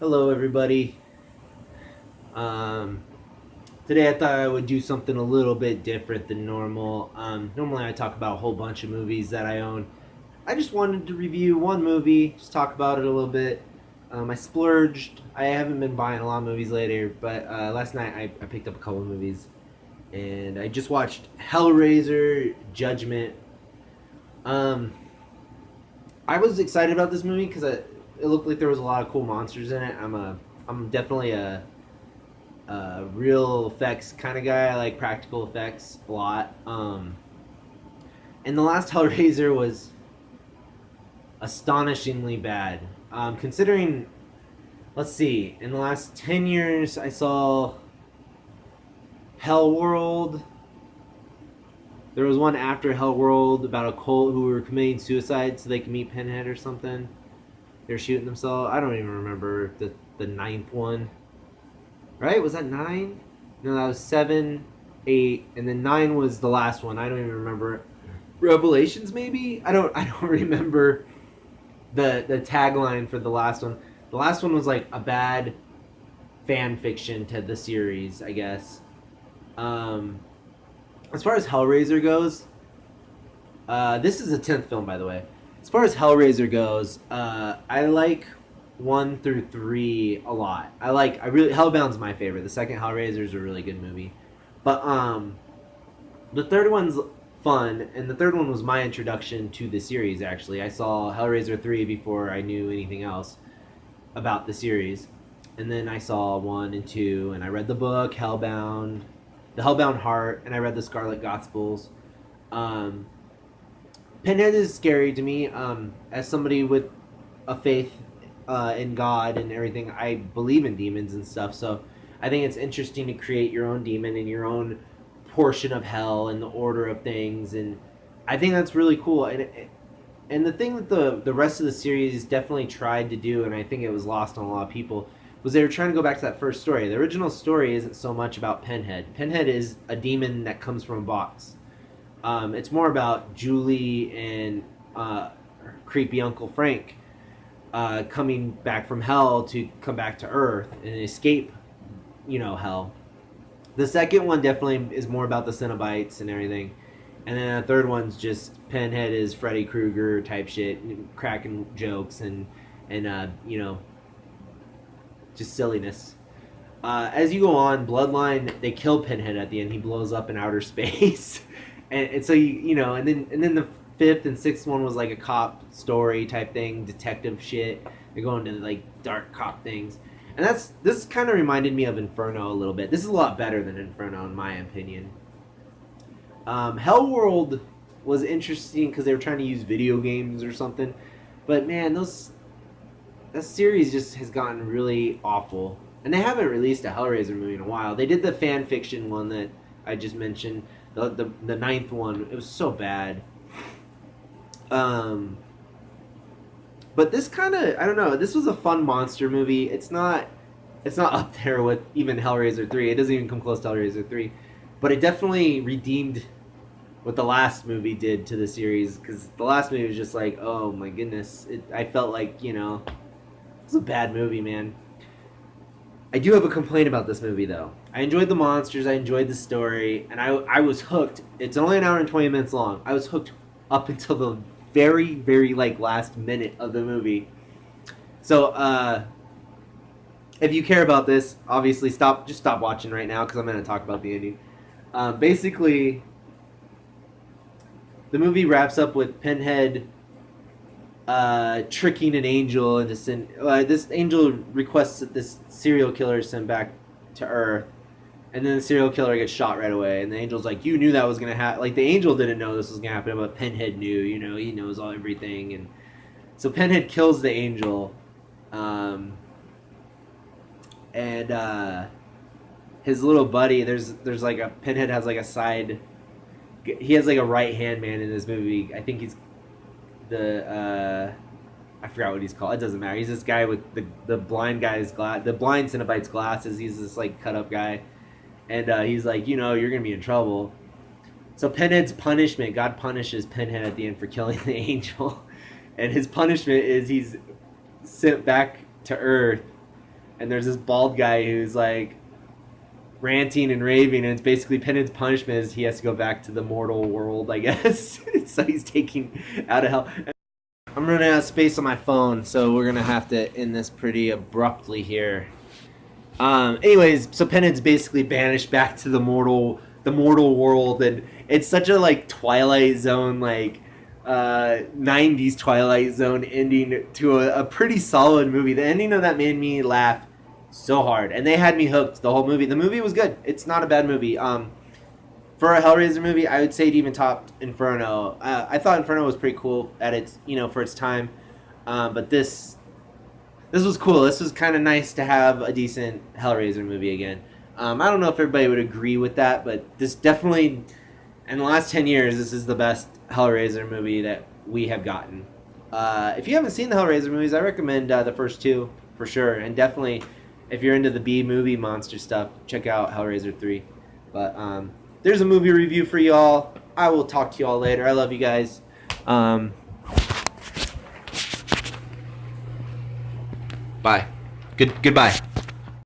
Hello, everybody. Um, Today I thought I would do something a little bit different than normal. Normally I talk about a whole bunch of movies that I own. I just wanted to review one movie, just talk about it a little bit. I splurged. I haven't been buying a lot of movies later, but last night I picked up a couple of movies, and I just watched Hellraiser Judgment. Um, I was excited about this movie because it looked like there was a lot of cool monsters in it. I'm definitely a real effects kind of guy. I like practical effects a lot. And the last Hellraiser was astonishingly bad. Considering, let's see, in the last 10 years, I saw Hellworld. There was one after Hellworld about a cult who were committing suicide so they could meet Pinhead or something. They were shooting themselves. I don't even remember the ninth one. Right? Was that nine? No, that was seven, eight, and then nine was the last one. I don't even remember. Revelations, maybe. I don't remember the tagline for the last one. The last one was like a bad fan fiction to the series, I guess. Um, as far as Hellraiser goes, this is the 10th film, by the way. As far as Hellraiser goes, I like 1 through 3 a lot. I really Hellbound's my favorite. The second Hellraiser is a really good movie, but the third one's fun, and the third one was my introduction to the series. Actually, I saw Hellraiser 3 before I knew anything else about the series, and then I saw 1 and 2, and I read the book Hellbound, the Hellbound Heart, and I read the Scarlet Gospels. Um, Pinhead is scary to me. As somebody with a faith in God and everything, I believe in demons and stuff. So I think it's interesting to create your own demon and your own portion of hell and the order of things, and I think that's really cool. And the thing that the rest of the series definitely tried to do, and I think it was lost on a lot of people, was they were trying to go back to that first story. The original story isn't so much about Pinhead. Pinhead is a demon that comes from a box. It's more about Julie and creepy Uncle Frank coming back from hell to come back to Earth and escape, hell. The second one definitely is more about the Cenobites and everything, and then the third one's just Pinhead is Freddy Krueger type shit, cracking jokes and just silliness. As you go on, Bloodline, they kill Pinhead at the end. He blows up in outer space, and so and then the fifth and sixth one was like a cop story type thing, detective shit. They go into like dark cop things, and this kind of reminded me of Inferno a little bit. This is a lot better than Inferno in my opinion. Hellworld was interesting because they were trying to use video games or something, but man, that series just has gotten really awful. And they haven't released a Hellraiser movie in a while. They did the fan fiction one that I just mentioned, the ninth one. It was so bad. Um, but this kind of, I don't know. This was a fun monster movie. It's not up there with even Hellraiser 3. It doesn't even come close to Hellraiser 3, but it definitely redeemed what the last movie did to the series, because the last movie was just like, oh my goodness. I felt like it's a bad movie, man. I do have a complaint about this movie, though. I enjoyed the monsters, I enjoyed the story, and I was hooked. It's only an hour and 20 minutes long. I was hooked up until the very, very like last minute of the movie. So, if you care about this, obviously stop watching right now because I'm going to talk about the ending. Basically, the movie wraps up with Pinhead tricking an angel into sin. This angel requests that this serial killer is sent back to Earth, and then the serial killer gets shot right away. And the angel's like, "You knew that was gonna happen." Like the angel didn't know this was gonna happen, but Pinhead knew. He knows everything, and so Pinhead kills the angel, um, and his little buddy. There's like a Pinhead has like a side. He has like a right hand man in this movie. I think he's the I forgot what he's called. It doesn't matter. He's this guy with the blind guy's the blind Cenobite's glasses. He's this like cut up guy, and he's like, you're gonna be in trouble. So Pinhead's punishment, God punishes Pinhead at the end for killing the angel, and his punishment is he's sent back to Earth and there's this bald guy who's like ranting and raving, and it's basically Pinhead's punishment is he has to go back to the mortal world, I guess. So he's taking out of hell. I'm running out of space on my phone, so we're gonna have to end this pretty abruptly here. Anyways, so Pinhead's basically banished back to the mortal world, and it's such a like Twilight Zone, like 90s Twilight Zone ending to a pretty solid movie. The ending of that made me laugh so hard, and they had me hooked the whole movie. The movie was good. It's not a bad movie. For a Hellraiser movie, I would say it even topped Inferno. I thought Inferno was pretty cool at its, for its time, but this was cool. This was kind of nice to have a decent Hellraiser movie again. I don't know if everybody would agree with that, but this definitely, in the last 10 years, this is the best Hellraiser movie that we have gotten. If you haven't seen the Hellraiser movies, I recommend the first two for sure, and definitely if you're into the B movie monster stuff, check out Hellraiser 3. But there's a movie review for y'all. I will talk to y'all later. I love you guys. Bye. Goodbye.